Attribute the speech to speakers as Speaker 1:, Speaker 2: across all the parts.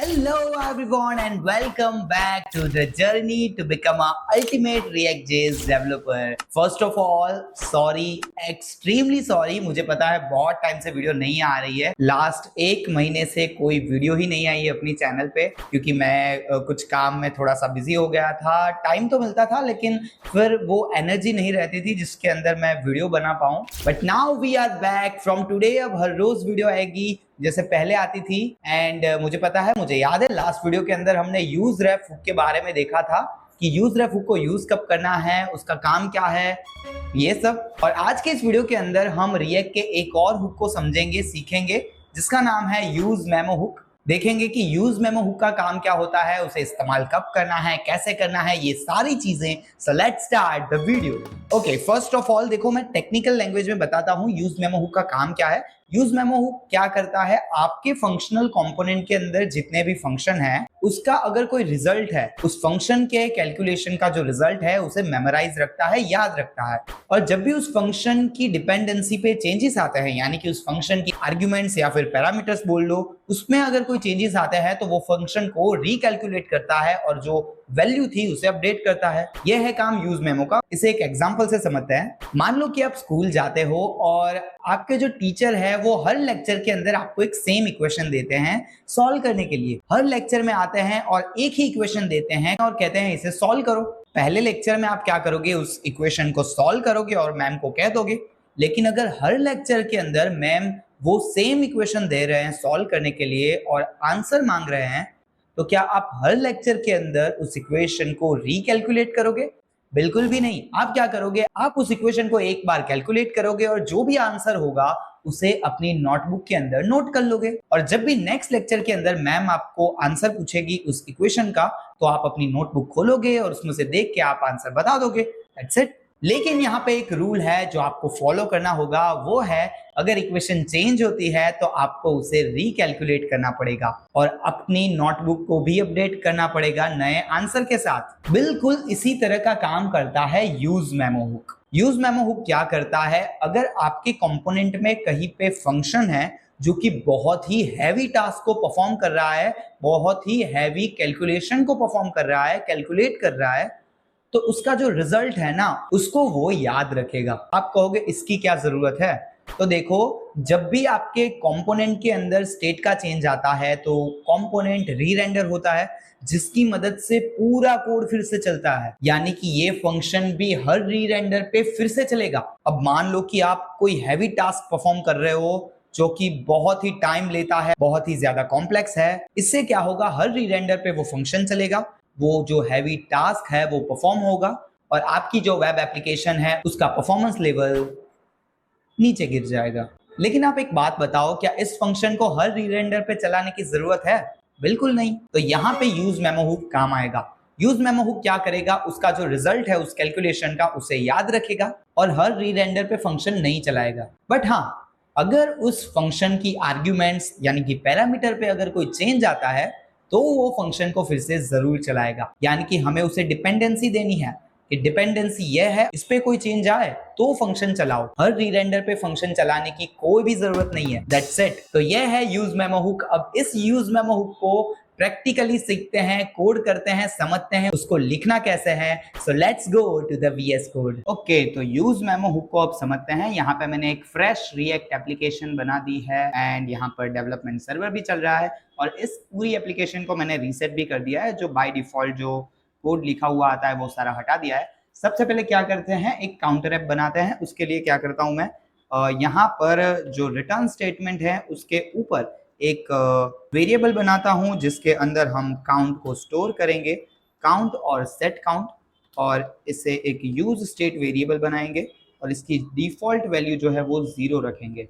Speaker 1: Hello everyone and welcome back to the journey to become a ultimate React.js developer. First of all, sorry, extremely sorry. मुझे पता है बहुत time से video नहीं आ रही है. लास्ट एक महीने से कोई वीडियो ही नहीं आई है अपनी चैनल पे क्योंकि मैं कुछ काम में थोड़ा सा बिजी हो गया था. टाइम तो मिलता था लेकिन फिर वो एनर्जी नहीं रहती थी जिसके अंदर मैं वीडियो बना पाऊँ. But now we are back from today. अब हर रोज वीडियो आएगी जैसे पहले आती थी. एंड मुझे पता है, मुझे याद है लास्ट वीडियो के अंदर हमने यूज रेफ हुक के बारे में देखा था कि यूज रेफ हुक को यूज कब करना है, उसका काम क्या है, ये सब. और आज के इस वीडियो के अंदर हम रिएक्ट के एक और हुक को समझेंगे, सीखेंगे, जिसका नाम है यूज मेमो हुक. देखेंगे कि यूज मेमो हुक का काम क्या होता है, उसे इस्तेमाल कब करना है, कैसे करना है, ये सारी चीजें. So let's start the video. Okay, first of all देखो, मैं टेक्निकल लैंग्वेज में बताता हूँ यूज मेमो हुक का काम क्या है. यूज मेमो हुक क्या करता है, आपके फंक्शनल कंपोनेंट के अंदर जितने भी फंक्शन है उसका अगर कोई रिजल्ट है, उस फंक्शन के कैलकुलेशन का जो रिजल्ट है उसे मेमोराइज रखता है, याद रखता है. और जब भी उस फंक्शन की डिपेंडेंसी पे चेंजेस आते हैं, यानी कि उस फंक्शन की आर्ग्यूमेंट्स या फिर पैरामीटर्स बोल लो, उसमें अगर कोई चेंजेस आते हैं तो वो फंक्शन को रिकैलकुलेट करता है और जो वैल्यू थी उसे अपडेट करता है. यह है काम यूज मेमो का. इसे एक एग्जांपल से समझते हैं. मान लो कि आप स्कूल जाते हो और आपके जो टीचर है वो हर लेक्चर के अंदर आपको एक सेम इक्वेशन देते हैं सॉल्व करने के लिए. हर लेक्चर में आते हैं और एक ही इक्वेशन देते हैं और कहते हैं इसे सॉल्व करो. पहले लेक्चर में आप क्या करोगे, उस इक्वेशन को सॉल्व करोगे और मैम को कह दोगे. लेकिन अगर हर लेक्चर के अंदर मैम वो सेम इक्वेशन दे रहे हैं सॉल्व करने के लिए और आंसर मांग रहे हैं, तो क्या आप हर लेक्चर के अंदर उस इक्वेशन को रिकैलकुलेट करोगे? बिल्कुल भी नहीं. आप क्या करोगे, आप उस इक्वेशन को एक बार कैलकुलेट करोगे और जो भी आंसर होगा उसे अपनी नोटबुक के अंदर नोट कर लोगे. और जब भी नेक्स्ट लेक्चर के अंदर मैम आपको आंसर पूछेगी उस इक्वेशन का, तो आप अपनी नोटबुक खोलोगे और उसमें से देख के आप आंसर बता दोगे. That's it. लेकिन यहाँ पे एक रूल है जो आपको फॉलो करना होगा. वो है, अगर इक्वेशन चेंज होती है तो आपको उसे रिकैलकुलेट करना पड़ेगा और अपनी नोटबुक को भी अपडेट करना पड़ेगा नए आंसर के साथ. बिल्कुल इसी तरह का काम करता है use memo hook. Use memo hook क्या करता है, अगर आपके कंपोनेंट में कहीं पे फंक्शन है जो कि बहुत ही हैवी टास्क को परफॉर्म कर रहा है, बहुत ही हैवी कैलकुलेशन को परफॉर्म कर रहा है, कैलकुलेट कर रहा है, तो उसका जो रिजल्ट है ना उसको वो याद रखेगा. आप कहोगे इसकी क्या जरूरत है? तो देखो, जब भी आपके कंपोनेंट के अंदर स्टेट का चेंज आता है तो कंपोनेंट री-रेंडर होता है, जिसकी मदद से पूरा कोड फिर से चलता है. यानी कि ये फंक्शन भी हर री-रेंडर पे फिर से चलेगा. अब मान लो कि आप कोई हैवी टास्क परफॉर्म कर रहे हो जो कि बहुत ही टाइम लेता है, बहुत ही ज्यादा कॉम्प्लेक्स है. इससे क्या होगा, हर री-रेंडर पे वो फंक्शन चलेगा, वो जो हैवी टास्क है वो परफॉर्म होगा और आपकी जो वेब एप्लीकेशन है उसका परफॉर्मेंस लेवल नीचे गिर जाएगा. लेकिन आप एक बात बताओ, क्या इस फंक्शन को हर री-रेंडर पे चलाने की जरूरत है? बिल्कुल नहीं. तो यहाँ पे यूज मेमो हुक काम आएगा. यूज मेमो हुक क्या करेगा, उसका जो रिजल्ट है उस कैलकुलेशन का उसे याद रखेगा और हर री-रेंडर पे फंक्शन नहीं चलाएगा. बट हाँ, अगर उस फंक्शन की आर्ग्यूमेंट्स यानी कि पैरामीटर पे अगर कोई चेंज आता है तो वो फंक्शन को फिर से जरूर चलाएगा. यानी कि हमें उसे डिपेंडेंसी देनी है कि डिपेंडेंसी ये है, इस पे कोई चेंज आए तो फंक्शन चलाओ. हर री-रेंडर पे फंक्शन चलाने की कोई भी जरूरत नहीं है. That's it. तो ये है यूज मेमो हुक. अब इस यूज मेमो हुक को प्रैक्टिकली सीखते हैं, कोड करते हैं, समझते हैं उसको लिखना कैसे है. So let's go to the VS code. Okay, तो यूज मेमो हुक को अब समझते हैं. यहाँ पे मैंने एक फ्रेश रिएक्ट एप्लीकेशन बना दी है एंड यहाँ पर डेवलपमेंट सर्वर भी चल रहा है और इस पूरी एप्लीकेशन को मैंने रीसेट भी कर दिया है. जो बाय डिफॉल्ट जो कोड लिखा हुआ आता है वो सारा हटा दिया है. सबसे पहले क्या करते हैं, एक काउंटर ऐप बनाते हैं. उसके लिए क्या करता हूं मैं, यहाँ पर जो रिटर्न स्टेटमेंट है उसके ऊपर एक वेरिएबल बनाता हूं जिसके अंदर हम काउंट को स्टोर करेंगे, काउंट और सेट काउंट, और इसे एक यूज स्टेट वेरिएबल बनाएंगे और इसकी डिफॉल्ट वैल्यू जो है वो 0 रखेंगे.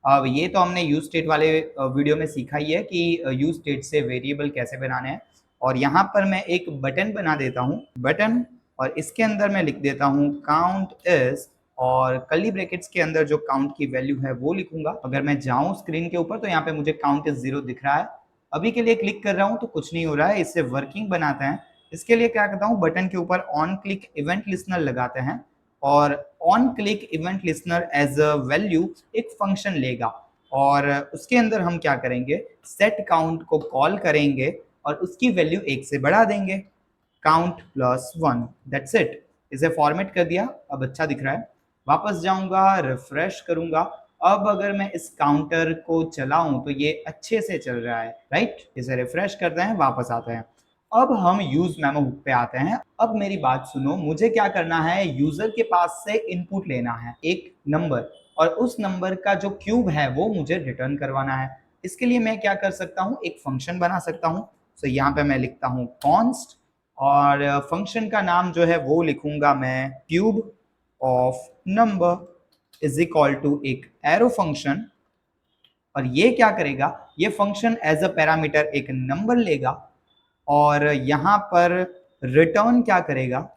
Speaker 1: अब ये तो हमने यूज स्टेट वाले वीडियो में सीखा ही है कि यूज स्टेट से वेरिएबल कैसे बनाने हैं. और यहाँ पर मैं एक बटन बना देता हूँ, बटन, और इसके अंदर मैं लिख देता हूँ काउंट इज, और कर्ली ब्रैकेट्स के अंदर जो काउंट की वैल्यू है वो लिखूंगा. अगर मैं जाऊँ स्क्रीन के ऊपर तो यहाँ पे मुझे काउंट इज 0 दिख रहा है. अभी के लिए क्लिक कर रहा हूँ तो कुछ नहीं हो रहा है. इससे वर्किंग बनाते हैं. इसके लिए क्या करता हूँ, बटन के ऊपर ऑन क्लिक इवेंट लिस्नर लगाते हैं और on click event listener as a value एक फंक्शन लेगा. और उसके अंदर हम क्या करेंगे, सेट काउंट को कॉल करेंगे और उसकी वैल्यू 1 से बढ़ा देंगे, काउंट प्लस 1, दैट्स इट। इसे फॉर्मेट कर दिया, अब अच्छा दिख रहा है। वापस जाऊंगा, रिफ्रेश करूंगा। अब अगर मैं इस काउंटर को चलाऊं तो ये अच्छे से चल रहा है, राइट। इसे रिफ्रेश करते हैं, वापस आते हैं। अब हम यूज मेमो हुक पे आते हैं। अब मेरी बात सुनो, मुझे क्या करना है, यूजर के पास से इनपुट लेना है एक नंबर, और उस नंबर का जो क्यूब है वो मुझे रिटर्न करवाना है। इसके लिए मैं क्या कर सकता हूँ, एक फंक्शन बना सकता हूँ। तो यहाँ पे मैं लिखता हूँ कॉन्स्ट, और फंक्शन का नाम जो है वो लिखूंगा मैं cube of number is equal to एक एरो फंक्शन। और ये क्या करेगा, ये फंक्शन एज अ पैरामीटर एक नंबर लेगा और यहां पर रिटर्न क्या करेगा,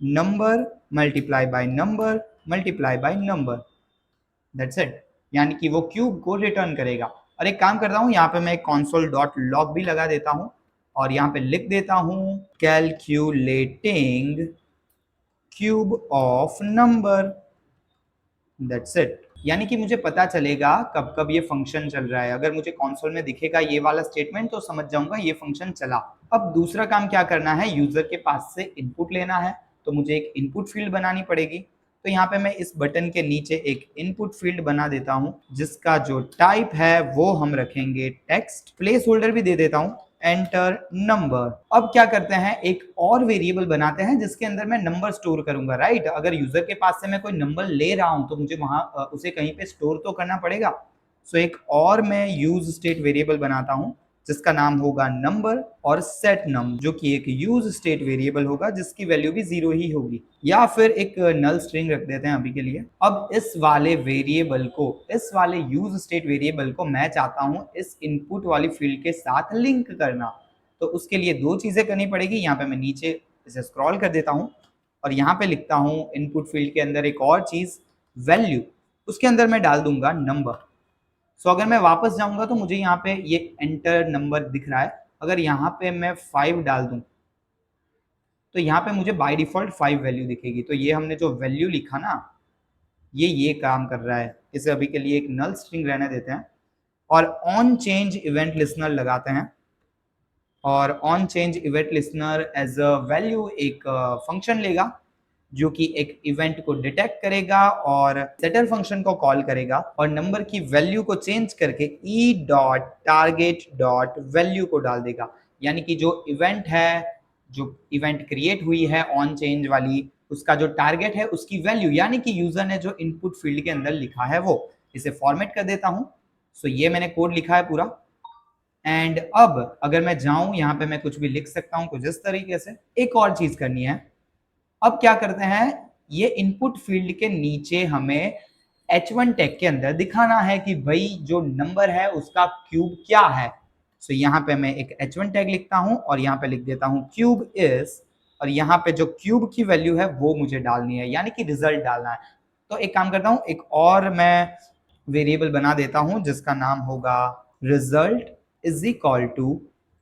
Speaker 1: number multiply by number multiply by number, that's it. यानी कि वो क्यूब को रिटर्न करेगा। और एक काम करता हूं, यहाँ पे मैं console डॉट लॉग भी लगा देता हूं और यहाँ पे लिख देता हूं calculating cube of number, that's it. यानी कि मुझे पता चलेगा कब कब ये फंक्शन चल रहा है। अगर मुझे कंसोल में दिखेगा ये वाला स्टेटमेंट तो समझ जाऊंगा ये फंक्शन चला। अब दूसरा काम क्या करना है, यूजर के पास से इनपुट लेना है। तो मुझे एक इनपुट फील्ड बनानी पड़ेगी। तो यहाँ पे मैं इस बटन के नीचे एक इनपुट फील्ड बना देता हूँ, जिसका जो टाइप है वो हम रखेंगे टेक्स्ट। प्लेस होल्डर भी दे देता हूँ, एंटर नंबर। अब क्या करते हैं, एक और वेरिएबल बनाते हैं जिसके अंदर मैं नंबर स्टोर करूंगा, राइट। अगर यूजर के पास से मैं कोई नंबर ले रहा हूं तो मुझे वहां उसे कहीं पे स्टोर तो करना पड़ेगा। सो एक और मैं यूज स्टेट वेरिएबल बनाता हूं जिसका नाम होगा नंबर, और सेट नम जो कि एक यूज स्टेट वेरिएबल होगा जिसकी वैल्यू भी 0 ही होगी, या फिर एक नल स्ट्रिंग रख देते हैं अभी के लिए। अब इस वाले वेरिएबल को, इस वाले यूज स्टेट वेरिएबल को मैं चाहता हूं इस इनपुट वाली फील्ड के साथ लिंक करना। तो उसके लिए दो चीजें करनी पड़ेगी। यहाँ पे मैं नीचे इसे स्क्रॉल कर देता हूँ और यहाँ पे लिखता हूँ इनपुट फील्ड के अंदर एक और चीज वैल्यू, उसके अंदर मैं डाल दूंगा नंबर। सो अगर मैं वापस जाऊंगा तो मुझे यहाँ पे ये एंटर नंबर दिख रहा है। अगर यहाँ पे मैं 5 डाल दूं तो यहाँ पे मुझे बाय डिफॉल्ट 5 वैल्यू दिखेगी। तो ये हमने जो वैल्यू लिखा ना, ये काम कर रहा है। इसे अभी के लिए एक नल स्ट्रिंग रहने देते हैं और ऑन चेंज इवेंट लिसनर लगाते हैं। और on change event listener as a value एक फंक्शन लेगा जो कि एक इवेंट को डिटेक्ट करेगा और सेटर फंक्शन को कॉल करेगा और नंबर की वैल्यू को चेंज करके E dot target dot value को डाल देगा। यानी कि जो इवेंट है, जो इवेंट क्रिएट हुई है ऑन चेंज वाली, उसका जो टारगेट है उसकी वैल्यू, यानी कि यूजर ने जो इनपुट फील्ड के अंदर लिखा है वो। इसे फॉर्मेट कर देता हूं। सो ये मैंने कोड लिखा है पूरा। एंड अब अगर मैं जाऊं, यहाँ पे मैं कुछ भी लिख सकता हूं कुछ इस तरीके से। एक और चीज करनी है। अब क्या करते हैं, ये इनपुट फील्ड के नीचे हमें H1 टैग के अंदर दिखाना है कि भाई जो नंबर है उसका क्यूब क्या है। सो यहाँ पे मैं एक H1 टैग लिखता हूं और यहाँ पे लिख देता हूं क्यूब इज, और यहाँ पे जो क्यूब की वैल्यू है वो मुझे डालनी है, यानी कि रिजल्ट डालना है। तो एक काम करता हूं, एक और मैं वेरिएबल बना देता हूं जिसका नाम होगा रिजल्ट इज इक्वल टू,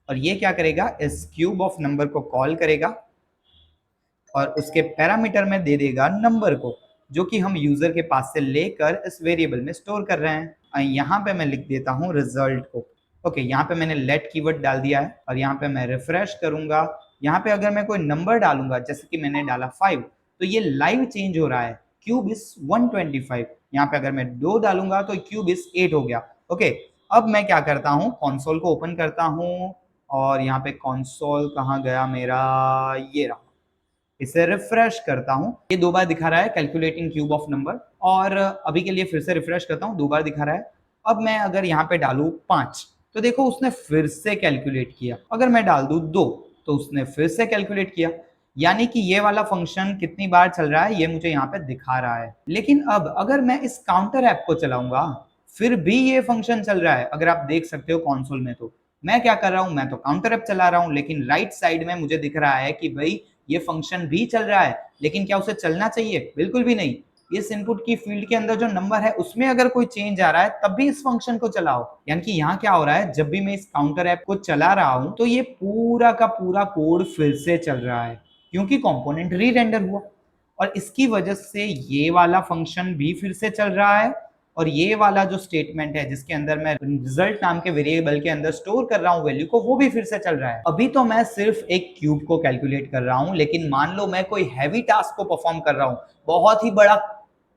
Speaker 1: और ये क्या करेगा, इस क्यूब ऑफ नंबर को कॉल करेगा और उसके पैरामीटर में दे देगा नंबर को, जो कि हम यूजर के पास से लेकर इस वेरिएबल में स्टोर कर रहे हैं। यहाँ पे मैं लिख देता हूँ रिजल्ट को। ओके, यहाँ पे मैंने लेट कीवर्ड डाल दिया है और यहाँ पे मैं रिफ्रेश करूंगा। यहाँ पे अगर मैं कोई नंबर डालूंगा जैसे कि मैंने डाला 5, तो ये लाइव चेंज हो रहा है, क्यूब इज 125। यहाँ पे अगर मैं 2 डालूंगा तो क्यूब इज 8 हो गया। ओके, अब मैं क्या करता हूँ, कॉन्सोल को ओपन करता हूँ और यहाँ पे कॉन्सोल कहाँ गया मेरा, ये रहा। इसे रिफ्रेश करता हूं, ये 2 बार दिखा रहा है कैलकुलेटिंग क्यूब ऑफ नंबर, और अभी के लिए फिर से रिफ्रेश करता हूं, 2 बार दिखा रहा है। अब मैं अगर यहाँ पे डालू 5 तो देखो उसने फिर से कैलकुलेट किया। अगर मैं डाल दूं 2 तो उसने फिर से कैलकुलेट किया। यानी कि ये वाला फंक्शन कितनी बार चल रहा है ये मुझे यहाँ पे दिखा रहा है। लेकिन अब अगर मैं इस काउंटर ऐप को चलाऊंगा फिर भी ये फंक्शन चल रहा है। अगर आप देख सकते हो कंसोल में, तो मैं क्या कर रहा हूं, मैं तो काउंटर ऐप चला रहा हूं, लेकिन राइट साइड में मुझे दिख रहा है कि भाई ये फंक्शन भी चल रहा है। लेकिन क्या उसे चलना चाहिए? बिल्कुल भी नहीं। इस इनपुट की फील्ड के अंदर जो नंबर है उसमें अगर कोई चेंज आ रहा है तब भी इस फंक्शन को चलाओ। यानी कि यहाँ क्या हो रहा है, जब भी मैं इस काउंटर ऐप को चला रहा हूं तो ये पूरा का पूरा कोड फिर से चल रहा है, क्योंकि कंपोनेंट री रेंडर हुआ और इसकी वजह से ये वाला फंक्शन भी फिर से चल रहा है और ये वाला जो स्टेटमेंट है जिसके अंदर मैं रिजल्ट नाम के वेरिएबल के अंदर स्टोर कर रहा हूँ वैल्यू को, वो भी फिर से चल रहा है। अभी तो मैं सिर्फ एक क्यूब को कैलकुलेट कर रहा हूँ, लेकिन मान लो मैं कोई हैवी टास्क को परफॉर्म कर रहा हूँ, बहुत ही बड़ा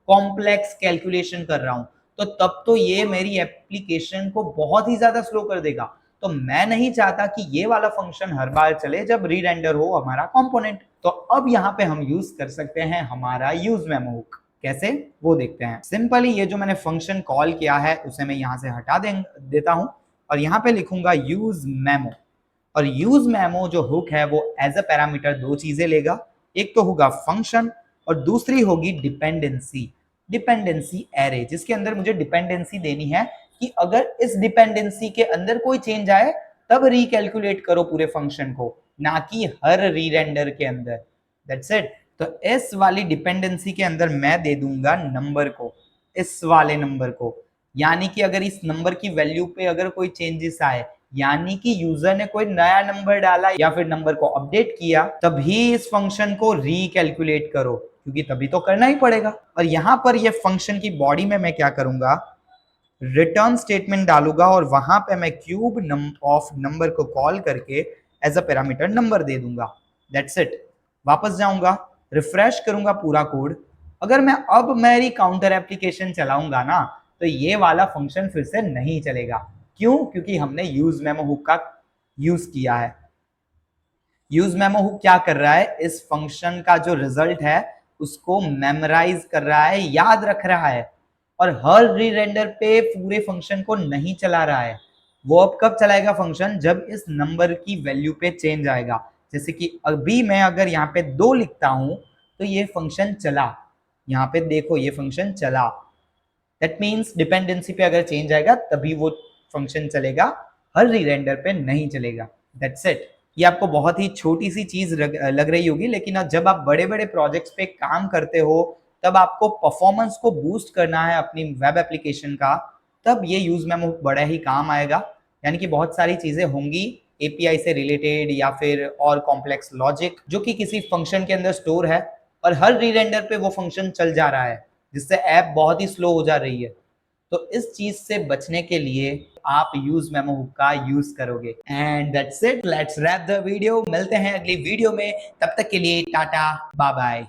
Speaker 1: कॉम्प्लेक्स कैलकुलेशन कर रहा हूँ, तो तब तो ये मेरी एप्लीकेशन को बहुत ही ज्यादा स्लो कर देगा। तो मैं नहीं चाहता कि ये वाला फंक्शन हर बार चले जब री रेंडर हो हमारा कंपोनेंट। तो अब यहाँ पे हम यूज कर सकते हैं हमारा यूज मेमो हुक। कैसे, वो देखते हैं। सिंपली ये जो मैंने फंक्शन कॉल किया है उसे मैं यहाँ से हटा देता हूँ और यहाँ पे लिखूंगा यूज मेमो। और यूज मेमो जो हुक है वो एज अ पैरामीटर दो चीजें लेगा, एक तो होगा फंक्शन और दूसरी होगी डिपेंडेंसी एरे, जिसके अंदर मुझे डिपेंडेंसी देनी है कि अगर इस डिपेंडेंसी के अंदर कोई चेंज आए तब रिकैलकुलेट करो पूरे फंक्शन को, ना कि हर री रेंडर के अंदर। That's it. तो इस वाली डिपेंडेंसी के अंदर मैं दे दूंगा नंबर को, इस वाले नंबर को, यानी कि अगर इस नंबर की वैल्यू पे अगर कोई चेंजेस आए, यानी कि यूजर ने कोई नया नंबर डाला या फिर नंबर को अपडेट किया, तभी इस फंक्शन को रिकैलकुलेट करो, क्योंकि तभी तो करना ही पड़ेगा। और यहां पर ये फंक्शन की बॉडी में मैं क्या करूंगा, रिटर्न स्टेटमेंट डालूंगा और वहां पे मैं क्यूब ऑफ नंबर को कॉल करके एज अ पैरामीटर नंबर दे दूंगा। That's it. वापस जाऊंगा, रिफ्रेश करूंगा पूरा कोड। अगर मैं अब मेरी काउंटर एप्लीकेशन चलाऊंगा ना, तो ये वाला फंक्शन फिर से नहीं चलेगा। क्यों? क्योंकि हमने यूज मेमो हुक का यूज किया है। यूज मेमो हुक क्या कर रहा है, इस फंक्शन का जो रिजल्ट है उसको मेमोराइज कर रहा है, याद रख रहा है, और हर री रेंडर पे पूरे फंक्शन को नहीं चला रहा है। वो अब कब चलाएगा फंक्शन, जब इस नंबर की वैल्यू पे चेंज आएगा। जैसे कि अभी मैं अगर यहाँ पे 2 लिखता हूं तो ये फंक्शन चला, यहाँ पे देखो ये फंक्शन चला। दैट मीन्स डिपेंडेंसी पे अगर चेंज आएगा तभी वो फंक्शन चलेगा, हर री रेंडर पे नहीं चलेगा। That's it. ये आपको बहुत ही छोटी सी चीज लग रही होगी, लेकिन जब आप बड़े बड़े प्रोजेक्ट्स पे काम करते हो, तब आपको परफॉर्मेंस को बूस्ट करना है अपनी वेब एप्लीकेशन का, तब ये यूज मेमो बड़ा ही काम आएगा। यानी कि बहुत सारी चीजें होंगी एपीआई से रिलेटेड या फिर और कॉम्प्लेक्स लॉजिक जो कि किसी फंक्शन के अंदर स्टोर है और हर री रेंडर पे वो फंक्शन चल जा रहा है, जिससे ऐप बहुत ही स्लो हो जा रही है। तो इस चीज से बचने के लिए आप यूज मेमो हुक का यूज करोगे। And that's it, let's wrap the video. मिलते हैं अगली वीडियो में, तब तक के लिए टाटा बाय बाय।